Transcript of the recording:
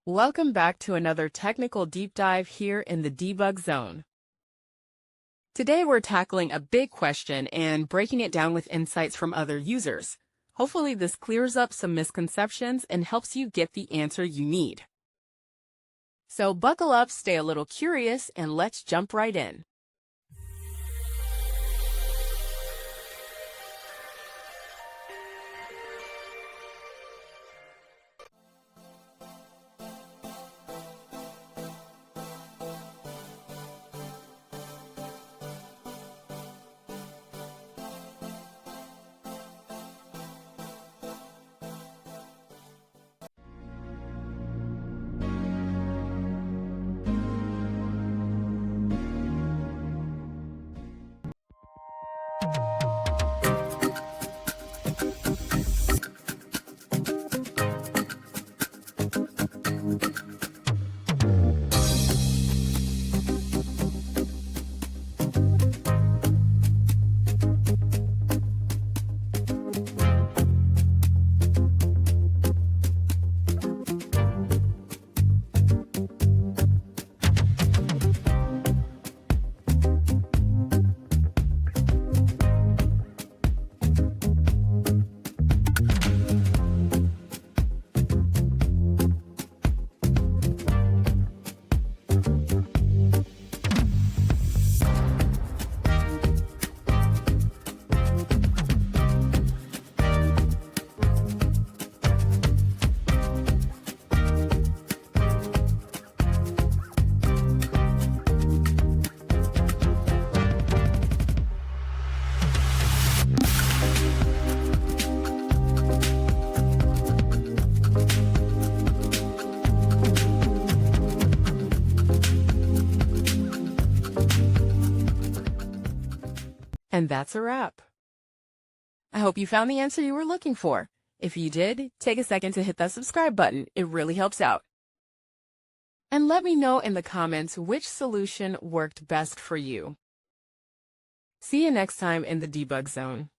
Welcome back to another technical deep dive here in the debug zone. Today we're tackling a big question and breaking it down with insights from other users. Hopefully this clears up some misconceptions and helps you get the answer you need. So buckle up, stay a little curious, and let's jump right in. And that's a wrap. I hope you found the answer you were looking for. If you did, take a second to hit that subscribe button. It really helps out. And let me know in the comments which solution worked best for you. See you next time in the debug zone.